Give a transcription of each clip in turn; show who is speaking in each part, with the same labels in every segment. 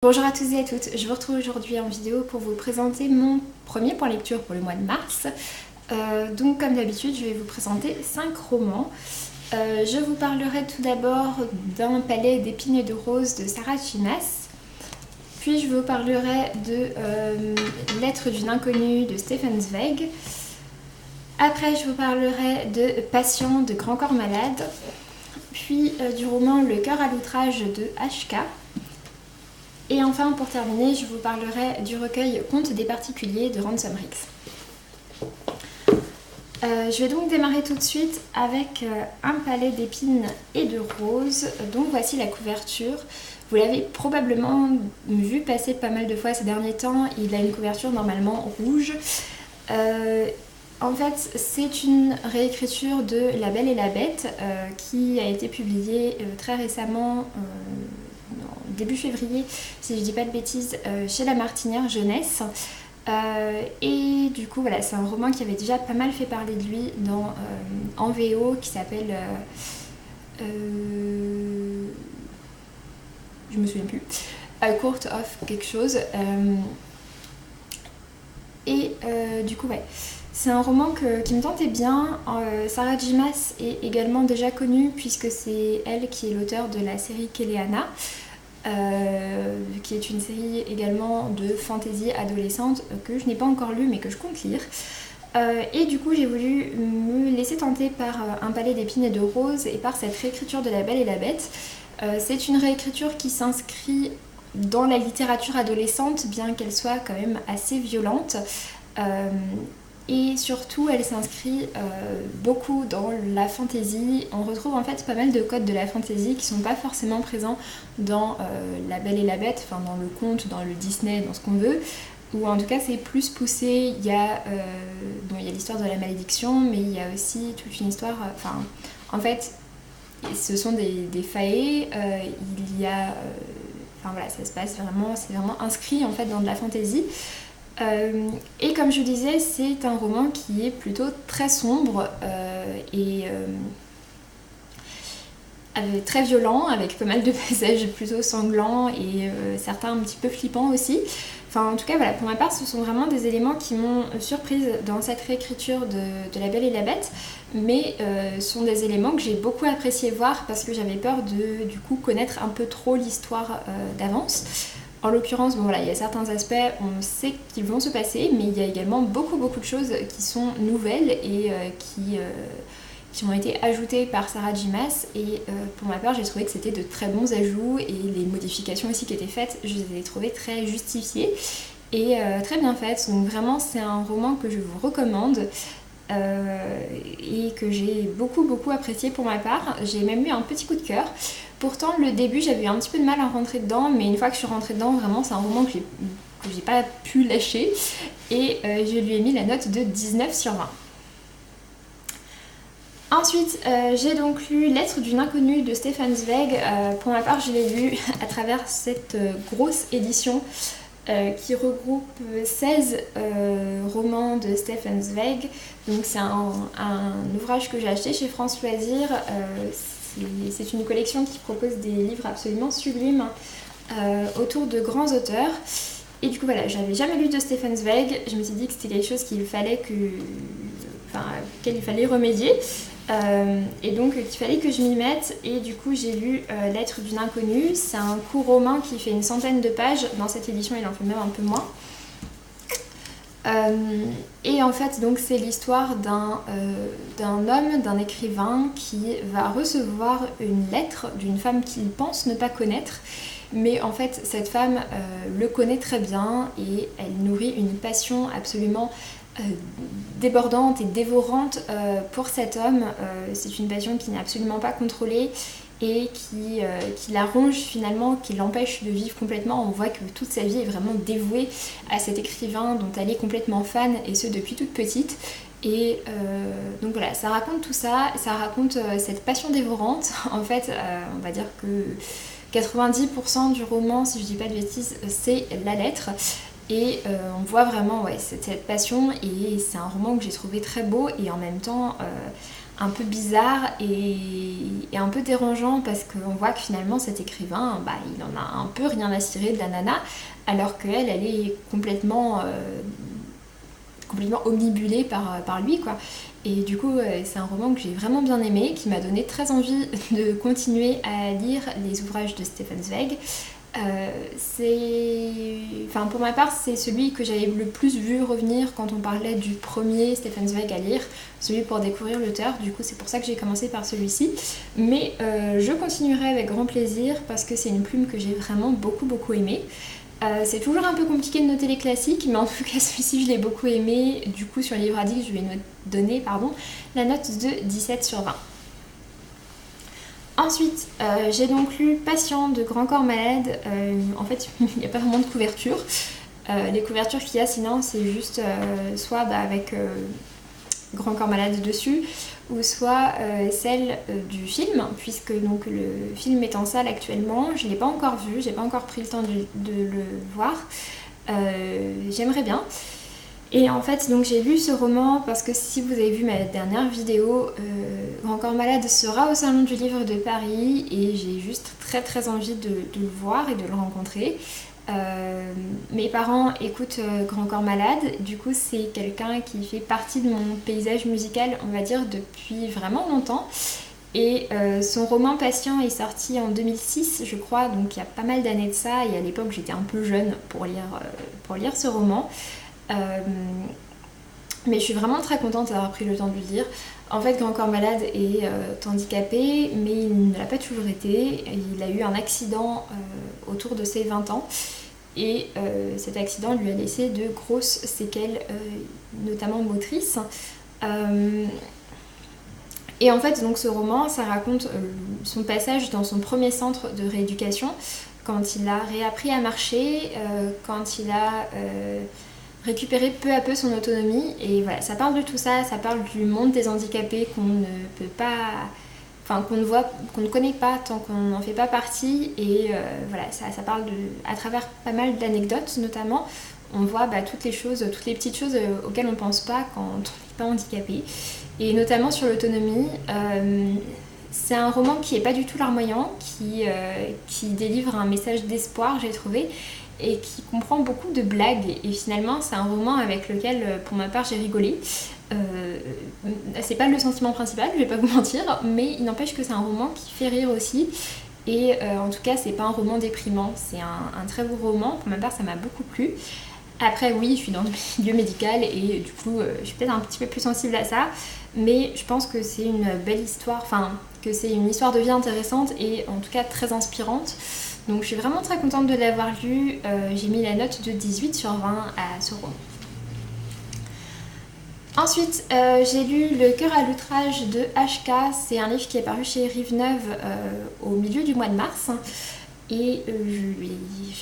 Speaker 1: Bonjour à tous et à toutes, je vous retrouve aujourd'hui en vidéo pour vous présenter mon premier point lecture pour le mois de mars. Donc comme d'habitude, je vais vous présenter 5 romans. Je vous parlerai tout d'abord d'un palais d'épines et de roses de Sarah J. Maas. Puis je vous parlerai de Lettres d'une inconnue de Stefan Zweig. Après je vous parlerai de Patient de Grand Corps Malade. Puis du roman Le cœur à l'outrage de H.K. Et enfin, pour terminer, je vous parlerai du recueil Contes des particuliers de Ransom Riggs. Je vais donc démarrer tout de suite avec un palais d'épines et de roses. Donc voici la couverture. Vous l'avez probablement vu passer pas mal de fois ces derniers temps. Il a une couverture normalement rouge. En fait, c'est une réécriture de La Belle et la Bête qui a été publiée très récemment, début février, si je dis pas de bêtises, chez La Martinière Jeunesse. Et du coup, voilà, c'est un roman qui avait déjà pas mal fait parler de lui en VO qui s'appelle... je me souviens plus. A Court of quelque chose. Du coup, ouais. C'est un roman qui me tentait bien. Sarah J. Maas est également déjà connue puisque c'est elle qui est l'auteure de la série Kéléana, qui est une série également de fantasy adolescente que je n'ai pas encore lue mais que je compte lire. Et du coup j'ai voulu me laisser tenter par un palais d'épines et de roses et par cette réécriture de La Belle et la Bête. C'est une réécriture qui s'inscrit dans la littérature adolescente bien qu'elle soit quand même assez violente. Et surtout, elle s'inscrit beaucoup dans la fantasy. On retrouve en fait pas mal de codes de la fantasy qui sont pas forcément présents dans La Belle et la Bête, enfin dans le conte, dans le Disney, dans ce qu'on veut. Ou en tout cas, c'est plus poussé. Il y a l'histoire de la malédiction, mais il y a aussi toute une histoire. En fait, ce sont des faées. Il y a, voilà, ça se passe vraiment. C'est vraiment inscrit en fait dans de la fantasy. Et comme je disais, c'est un roman qui est plutôt très sombre et très violent, avec pas mal de passages plutôt sanglants et certains un petit peu flippants aussi. Enfin, en tout cas, voilà, pour ma part, ce sont vraiment des éléments qui m'ont surprise dans cette réécriture de La Belle et la Bête, mais sont des éléments que j'ai beaucoup apprécié voir parce que j'avais peur de, du coup, connaître un peu trop l'histoire d'avance. En l'occurrence, bon voilà, il y a certains aspects, on sait qu'ils vont se passer, mais il y a également beaucoup de choses qui sont nouvelles et qui ont été ajoutées par Sarah J. Maas. Et pour ma part, j'ai trouvé que c'était de très bons ajouts et les modifications aussi qui étaient faites, je les ai trouvées très justifiées et très bien faites. Donc vraiment, c'est un roman que je vous recommande. Et que j'ai beaucoup apprécié pour ma part. J'ai même eu un petit coup de cœur. Pourtant le début j'avais eu un petit peu de mal à rentrer dedans, mais une fois que je suis rentrée dedans, vraiment c'est un roman que j'ai pas pu lâcher et je lui ai mis la note de 19 sur 20. Ensuite, j'ai donc lu Lettres d'une inconnue de Stefan Zweig. Pour ma part, je l'ai lu à travers cette grosse édition qui regroupe 16 romans de Stefan Zweig. Donc c'est un ouvrage que j'ai acheté chez France Loisirs. C'est une collection qui propose des livres absolument sublimes autour de grands auteurs. Et du coup voilà, j'avais jamais lu de Stefan Zweig. Je me suis dit que c'était quelque chose auquel il fallait remédier. Et donc qu'il fallait que je m'y mette, et du coup j'ai lu Lettres d'une inconnue. C'est un court roman qui fait une centaine de pages. Dans cette édition il en fait même un peu moins. Et en fait donc c'est l'histoire d'un homme, d'un écrivain qui va recevoir une lettre d'une femme qu'il pense ne pas connaître, mais en fait cette femme le connaît très bien et elle nourrit une passion absolument débordante et dévorante pour cet homme. C'est une passion qui n'est absolument pas contrôlée et qui la ronge finalement, qui l'empêche de vivre complètement. On voit que toute sa vie est vraiment dévouée à cet écrivain dont elle est complètement fan, et ce depuis toute petite. Et donc voilà, ça raconte tout ça, ça raconte cette passion dévorante. En fait, on va dire que 90% du roman, si je dis pas de bêtises, c'est la lettre. Et on voit vraiment cette passion, et c'est un roman que j'ai trouvé très beau et en même temps un peu bizarre et un peu dérangeant parce qu'on voit que finalement cet écrivain, il en a un peu rien à cirer de la nana, alors qu'elle, elle est complètement omnibulée par lui, quoi. Et du coup, c'est un roman que j'ai vraiment bien aimé, qui m'a donné très envie de continuer à lire les ouvrages de Stefan Zweig. Pour ma part, c'est celui que j'avais le plus vu revenir quand on parlait du premier Stefan Zweig à lire, celui pour découvrir l'auteur. Du coup, c'est pour ça que j'ai commencé par celui-ci. Mais je continuerai avec grand plaisir parce que c'est une plume que j'ai vraiment beaucoup aimée. C'est toujours un peu compliqué de noter les classiques, mais en tout cas celui-ci je l'ai beaucoup aimé. Du coup sur Livre Addict je lui ai donné la note de 17 sur 20. Ensuite j'ai donc lu Patient de Grand Corps Malade. En fait il n'y a pas vraiment de couverture. Les couvertures qu'il y a sinon c'est juste soit avec Grand Corps Malade dessus, ou soit celle du film, puisque donc le film est en salle actuellement. Je ne l'ai pas encore vu, j'ai pas encore pris le temps de le voir. J'aimerais bien. Et en fait, donc j'ai lu ce roman parce que si vous avez vu ma dernière vidéo, Grand Corps Malade sera au Salon du Livre de Paris et j'ai juste très envie de le voir et de le rencontrer. Mes parents écoutent Grand Corps Malade, du coup c'est quelqu'un qui fait partie de mon paysage musical, on va dire, depuis vraiment longtemps. Et son roman Patient est sorti en 2006 je crois, donc il y a pas mal d'années de ça, et à l'époque j'étais un peu jeune pour lire ce roman. Mais je suis vraiment très contente d'avoir pris le temps de le lire. En fait, Grand Corps Malade est handicapé, mais il ne l'a pas toujours été. Il a eu un accident autour de ses 20 ans. Et cet accident lui a laissé de grosses séquelles, notamment motrices. Et en fait, donc, ce roman, ça raconte son passage dans son premier centre de rééducation, quand il a réappris à marcher, quand il a récupéré peu à peu son autonomie. Et voilà, ça parle de tout ça, ça parle du monde des handicapés qu'on ne peut pas... Enfin, qu'on ne connaît pas tant qu'on n'en fait pas partie. Et voilà, ça parle à travers pas mal d'anecdotes notamment. On voit toutes les petites choses auxquelles on ne pense pas quand on n'est pas handicapé. Et notamment sur l'autonomie. C'est un roman qui n'est pas du tout larmoyant, qui délivre un message d'espoir, j'ai trouvé, et qui comprend beaucoup de blagues. Et finalement, c'est un roman avec lequel, pour ma part, j'ai rigolé. C'est pas le sentiment principal, je vais pas vous mentir, mais il n'empêche que c'est un roman qui fait rire aussi. Et en tout cas, c'est pas un roman déprimant, c'est un très beau roman. Pour ma part, ça m'a beaucoup plu. Après, oui, je suis dans le milieu médical et du coup, je suis peut-être un petit peu plus sensible à ça. Mais je pense que c'est une belle histoire, que c'est une histoire de vie intéressante et en tout cas très inspirante. Donc je suis vraiment très contente de l'avoir lu. J'ai mis la note de 18 sur 20 à ce roman. Ensuite, j'ai lu Le cœur à l'outrage de HK. C'est un livre qui est paru chez Rive Neuve au milieu du mois de mars. Et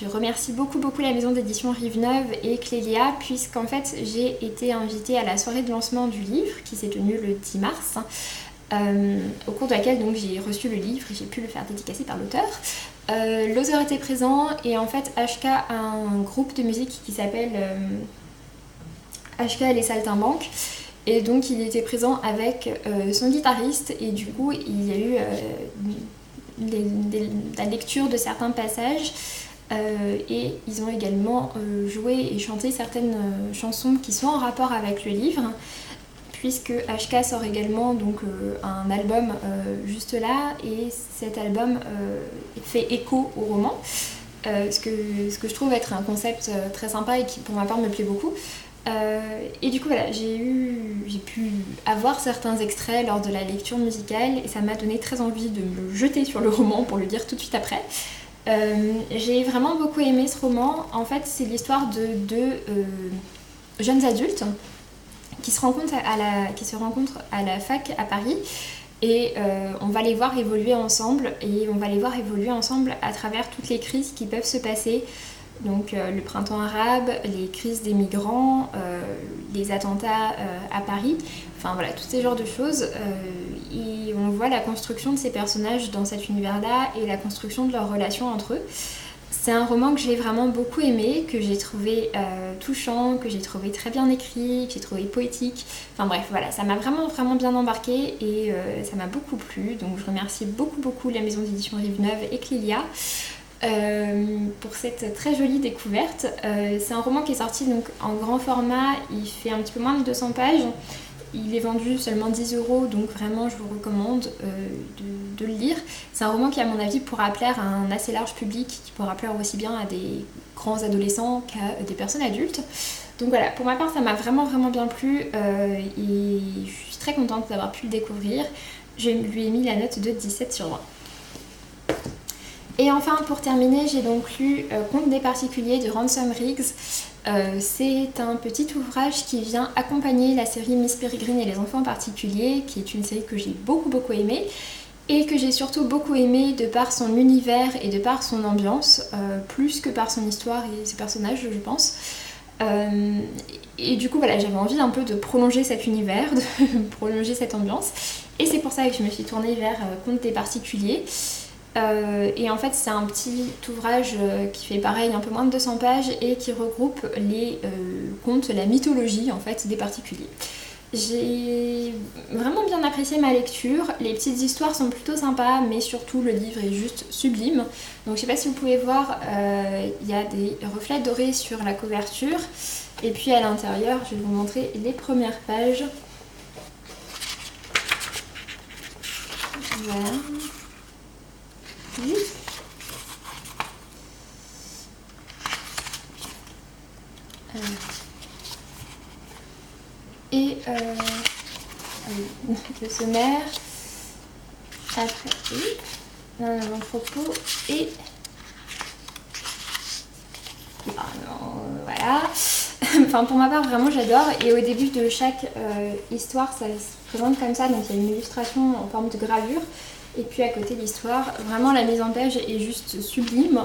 Speaker 1: je remercie beaucoup la maison d'édition Rive Neuve et Clélia, puisqu'en fait j'ai été invitée à la soirée de lancement du livre qui s'est tenue le 10 mars, au cours de laquelle donc j'ai reçu le livre et j'ai pu le faire dédicacer par l'auteur. L'auteur était présent et en fait HK a un groupe de musique qui s'appelle HK et les Saltimbanques. Et donc il était présent avec son guitariste et du coup il y a eu la lecture de certains passages et ils ont également joué et chanté certaines chansons qui sont en rapport avec le livre, puisque HK sort également donc un album juste là, et cet album fait écho au roman, ce que je trouve être un concept très sympa et qui pour ma part me plaît beaucoup. Et du coup voilà, j'ai pu avoir certains extraits lors de la lecture musicale et ça m'a donné très envie de me jeter sur le roman pour le lire tout de suite après. J'ai vraiment beaucoup aimé ce roman. En fait, c'est l'histoire de deux jeunes adultes qui se rencontrent à la fac à Paris. Et on va les voir évoluer ensemble, et on va les voir évoluer ensemble à travers toutes les crises qui peuvent se passer. Donc le printemps arabe, les crises des migrants, les attentats à Paris, enfin voilà, tous ces genres de choses. Et on voit la construction de ces personnages dans cet univers-là et la construction de leurs relations entre eux. C'est un roman que j'ai vraiment beaucoup aimé, que j'ai trouvé touchant, que j'ai trouvé très bien écrit, que j'ai trouvé poétique. Enfin bref, voilà, ça m'a vraiment bien embarqué et ça m'a beaucoup plu. Donc je remercie beaucoup la maison d'édition Rive-Neuve et Clélia pour cette très jolie découverte. C'est un roman qui est sorti donc en grand format, il fait un petit peu moins de 200 pages. Il est vendu seulement 10 €, donc vraiment je vous recommande de le lire. C'est un roman qui à mon avis pourra plaire à un assez large public, qui pourra plaire aussi bien à des grands adolescents qu'à des personnes adultes. Donc voilà, pour ma part ça m'a vraiment bien plu et je suis très contente d'avoir pu le découvrir. Je lui ai mis la note de 17/20. Et enfin pour terminer, j'ai donc lu Contes des particuliers de Ransom Riggs. C'est un petit ouvrage qui vient accompagner la série Miss Peregrine et les enfants particuliers, qui est une série que j'ai beaucoup aimée et que j'ai surtout beaucoup aimée de par son univers et de par son ambiance, plus que par son histoire et ses personnages je pense. Et du coup voilà, j'avais envie un peu de prolonger cet univers, de prolonger cette ambiance, et c'est pour ça que je me suis tournée vers Contes des particuliers. Et en fait c'est un petit ouvrage qui fait pareil un peu moins de 200 pages et qui regroupe les contes, la mythologie en fait des particuliers. J'ai vraiment bien apprécié ma lecture, les petites histoires sont plutôt sympas mais surtout le livre est juste sublime. Donc je sais pas si vous pouvez voir, il y a des reflets dorés sur la couverture et puis à l'intérieur je vais vous montrer les premières pages. Voilà. Et le sommaire, après l'entrepôt et voilà. Enfin pour ma part vraiment j'adore, et au début de chaque histoire ça se présente comme ça, donc il y a une illustration en forme de gravure et puis à côté l'histoire. Vraiment la mise en page est juste sublime.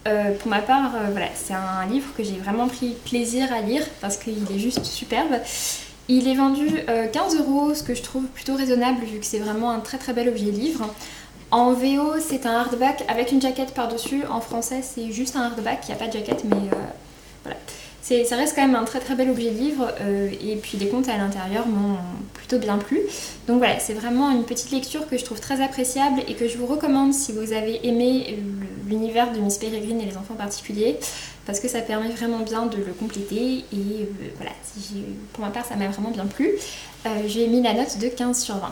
Speaker 1: Pour ma part, voilà, c'est un livre que j'ai vraiment pris plaisir à lire parce qu'il est juste superbe. Il est vendu 15 €, ce que je trouve plutôt raisonnable vu que c'est vraiment un très bel objet livre. En VO, c'est un hardback avec une jaquette par-dessus. En français, c'est juste un hardback, il n'y a pas de jaquette, mais voilà. Ça reste quand même un très bel objet livre et puis les contes à l'intérieur m'ont plutôt bien plu. Donc voilà, c'est vraiment une petite lecture que je trouve très appréciable et que je vous recommande si vous avez aimé l'univers de Miss Peregrine et les enfants particuliers, parce que ça permet vraiment bien de le compléter et voilà, pour ma part ça m'a vraiment bien plu. J'ai mis la note de 15/20.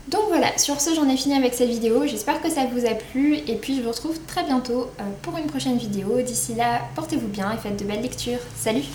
Speaker 1: Donc voilà, sur ce j'en ai fini avec cette vidéo, j'espère que ça vous a plu et puis je vous retrouve très bientôt pour une prochaine vidéo. D'ici là, portez-vous bien et faites de belles lectures. Salut!